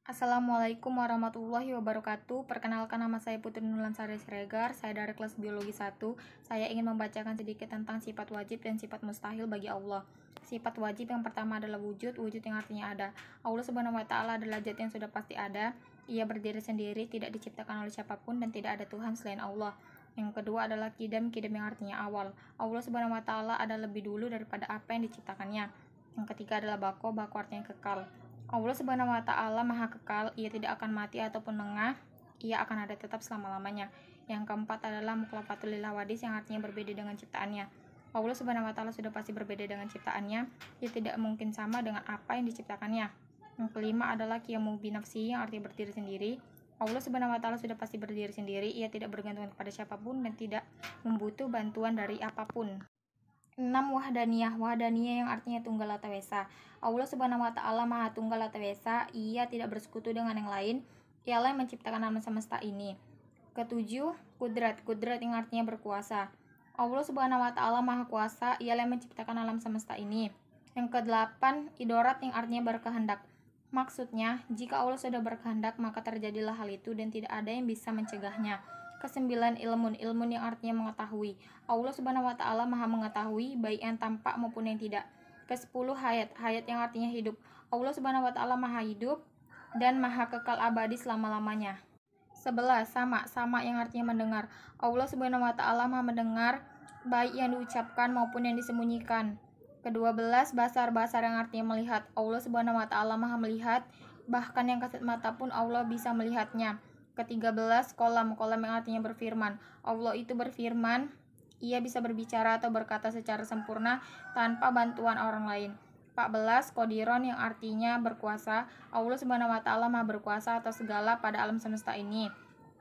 Assalamualaikum warahmatullahi wabarakatuh. Perkenalkan, nama saya Putri Nurlansari Siregar. Saya dari kelas biologi 1. Saya ingin membacakan sedikit tentang sifat wajib dan sifat mustahil bagi Allah. Sifat wajib yang pertama adalah wujud yang artinya ada. Allah Subhanahu wa taala adalah zat yang sudah pasti ada. Ia berdiri sendiri, tidak diciptakan oleh siapapun dan tidak ada Tuhan selain Allah. Yang kedua adalah kidam yang artinya awal. Allah Subhanahu wa taala ada lebih dulu daripada apa yang diciptakannya. Yang ketiga adalah bako artinya kekal. Allah Subhanahu wa taala Maha Kekal, Ia tidak akan mati ataupun lengah, Ia akan ada tetap selama-lamanya. Yang keempat adalah mukhlafatul lil hawadis yang artinya berbeda dengan ciptaannya. Allah Subhanahu wa taala sudah pasti berbeda dengan ciptaannya, Ia tidak mungkin sama dengan apa yang diciptakannya. Yang kelima adalah qiyamu binafsi yang artinya berdiri sendiri. Allah Subhanahu wa taala sudah pasti berdiri sendiri, Ia tidak bergantung kepada siapapun dan tidak membutuh bantuan dari apapun. 6. Wahdaniyah yang artinya tunggal atau esa. Allah Subhanahu wa taala Maha Tunggal atau esa, Ia tidak bersekutu dengan yang lain. Ialah yang menciptakan alam semesta ini. Ketujuh, kudrat yang artinya berkuasa. Allah Subhanahu wa taala Maha Kuasa, Ialah yang menciptakan alam semesta ini. Yang kedelapan, idorat yang artinya berkehendak. Maksudnya, jika Allah sudah berkehendak, maka terjadilah hal itu dan tidak ada yang bisa mencegahnya. Kesembilan, ilmun yang artinya mengetahui. Allah Subhanahu wa taala Maha mengetahui baik yang tampak maupun yang tidak. Kesepuluh, hayat yang artinya hidup. Allah Subhanahu wa taala Maha hidup dan Maha kekal abadi selama-lamanya. 11. Sama yang artinya mendengar. Allah Subhanahu wa taala Maha mendengar baik yang diucapkan maupun yang disembunyikan. Ke-12, basar yang artinya melihat. Allah Subhanahu wa taala Maha melihat, bahkan yang kasat mata pun Allah bisa melihatnya. Ke-13, kolam yang artinya berfirman. Allah itu berfirman, Ia bisa berbicara atau berkata secara sempurna tanpa bantuan orang lain. 14, qadiron yang artinya berkuasa. Allah Subhanahu wa taala Maha berkuasa atas segala pada alam semesta ini.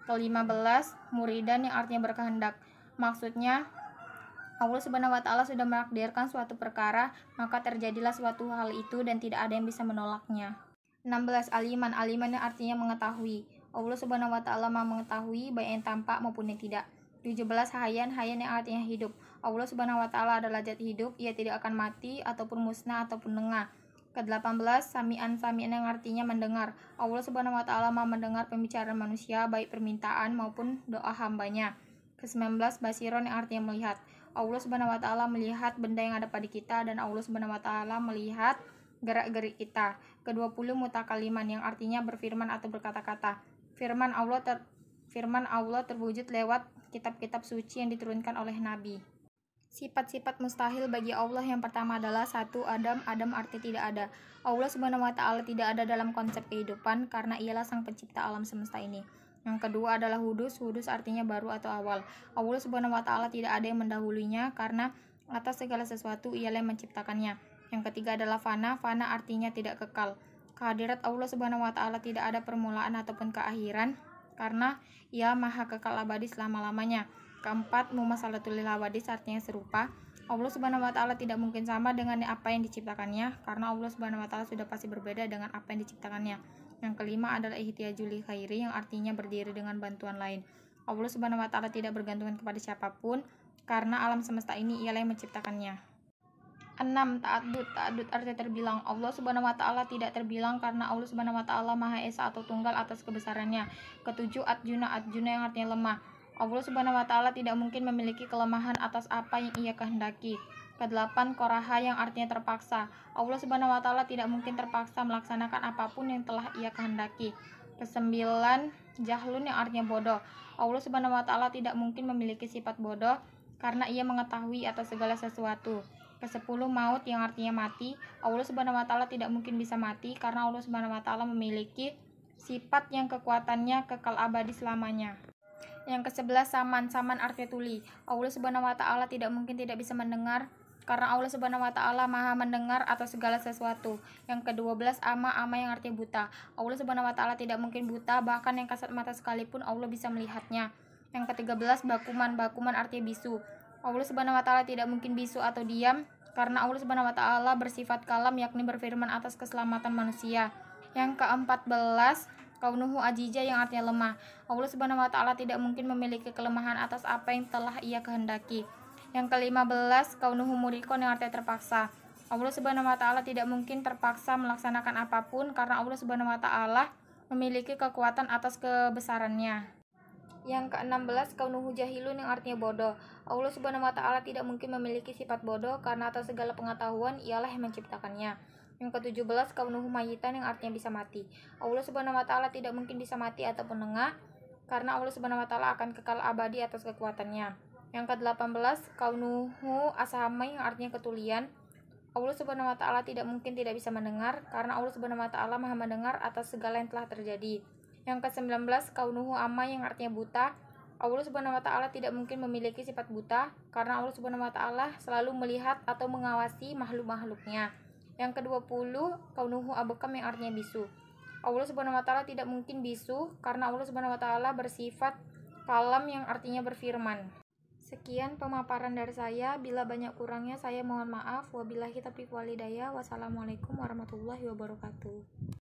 Ke-15, muridan yang artinya berkehendak. Maksudnya, Allah Subhanahu wa taala sudah menakdirkan suatu perkara, maka terjadilah suatu hal itu dan tidak ada yang bisa menolaknya. 16, aliman yang artinya mengetahui. Allah Subhanahu wa taala Maha mengetahui baik yang tampak maupun yang tidak. 17, hayan yang artinya hidup. Allah Subhanahu wa taala adalah zat hidup, Ia tidak akan mati ataupun musnah ataupun lengah. Ke-18, sami'an yang artinya mendengar. Allah Subhanahu wa taala Maha mendengar pembicaraan manusia, baik permintaan maupun doa hambanya. Ke-19, basiron yang artinya melihat. Allah Subhanahu wa taala melihat benda yang ada pada kita dan Allah Subhanahu wa taala melihat gerak-gerik kita. Ke-20, mutakaliman yang artinya berfirman atau berkata-kata. Firman Allah terwujud lewat kitab-kitab suci yang diturunkan oleh Nabi. Sifat-sifat mustahil bagi Allah yang pertama adalah 1. Adam arti tidak ada. Allah Subhanahu wa taala tidak ada dalam konsep kehidupan karena Ialah sang pencipta alam semesta ini. Yang kedua adalah hudus artinya baru atau awal. Allah Subhanahu wa taala tidak ada yang mendahulunya karena atas segala sesuatu Ialah yang menciptakannya. Yang ketiga adalah fana artinya tidak kekal. Kehadirat Allah Subhanahu wa taala tidak ada permulaan ataupun keakhiran karena Ia Maha kekal abadi selama-lamanya. Keempat, mumasalatul lil hawadis artinya serupa. Allah Subhanahu wa taala tidak mungkin sama dengan apa yang diciptakannya karena Allah Subhanahu wa taala sudah pasti berbeda dengan apa yang diciptakannya. Yang kelima adalah ihtiyaju li khairi yang artinya berdiri dengan bantuan lain. Allah Subhanahu wa taala tidak bergantungan kepada siapapun karena alam semesta ini Ialah yang menciptakannya. 6. Ta'addud artinya terbilang. Allah Subhanahu wa taala tidak terbilang karena Allah Subhanahu wa taala Maha Esa atau tunggal atas kebesarannya. Ke-7, adjuna yang artinya lemah. Allah Subhanahu wa taala tidak mungkin memiliki kelemahan atas apa yang Ia kehendaki. Ke-8, koraha yang artinya terpaksa. Allah Subhanahu wa taala tidak mungkin terpaksa melaksanakan apapun yang telah Ia kehendaki. Ke-9, jahlun yang artinya bodoh. Allah Subhanahu wa taala tidak mungkin memiliki sifat bodoh karena Ia mengetahui atas segala sesuatu. Ke-10, maut yang artinya mati. Allah Subhanahu wa taala tidak mungkin bisa mati karena Allah Subhanahu wa taala memiliki sifat yang kekuatannya kekal abadi selamanya. Yang ke-11, saman artinya tuli. Allah Subhanahu wa taala tidak mungkin tidak bisa mendengar karena Allah Subhanahu wa taala Maha mendengar atas segala sesuatu. Yang ke-12, ama yang artinya buta. Allah Subhanahu wa taala tidak mungkin buta, bahkan yang kasat mata sekalipun Allah bisa melihatnya. Yang ke-13, bakuman artinya bisu. Allah Subhanahu wa taala tidak mungkin bisu atau diam karena Allah Subhanahu wa taala bersifat kalam yakni berfirman atas keselamatan manusia. Yang ke-14, kaunuhu ajija yang artinya lemah. Allah Subhanahu wa taala tidak mungkin memiliki kelemahan atas apa yang telah Ia kehendaki. Yang ke-15, kaunuhu murikon yang artinya terpaksa. Allah Subhanahu wa taala tidak mungkin terpaksa melaksanakan apapun karena Allah Subhanahu wa taala memiliki kekuatan atas kebesarannya. Yang ke-16, kaunuhu jahilun, yang artinya bodoh. Allah Subhanahu wa taala tidak mungkin memiliki sifat bodoh karena atas segala pengetahuan ialah yang menciptakannya. Yang ke-17, kaunuhu mayitan, yang artinya bisa mati. Allah Subhanahu wa taala tidak mungkin bisa mati ataupun lengah karena Allah Subhanahu wa taala akan kekal abadi atas kekuatannya. Yang ke-18, kaunuhu asama, yang artinya ketulian. Allah Subhanahu wa taala tidak mungkin tidak bisa mendengar karena Allah Subhanahu wa taala Maha mendengar atas segala yang telah terjadi. Yang ke-19, kaunuhu amma, yang artinya buta. Allah Subhanahu wa taala tidak mungkin memiliki sifat buta karena Allah Subhanahu wa taala selalu melihat atau mengawasi makhluk-makhluknya. Yang ke-20, kaunuhu abkam, yang artinya bisu. Allah Subhanahu wa taala tidak mungkin bisu karena Allah Subhanahu wa taala bersifat kalam, yang artinya berfirman. Sekian pemaparan dari saya. Bila banyak kurangnya saya mohon maaf. Wabillahi taufiq wal hidayah. Wassalamualaikum warahmatullahi wabarakatuh.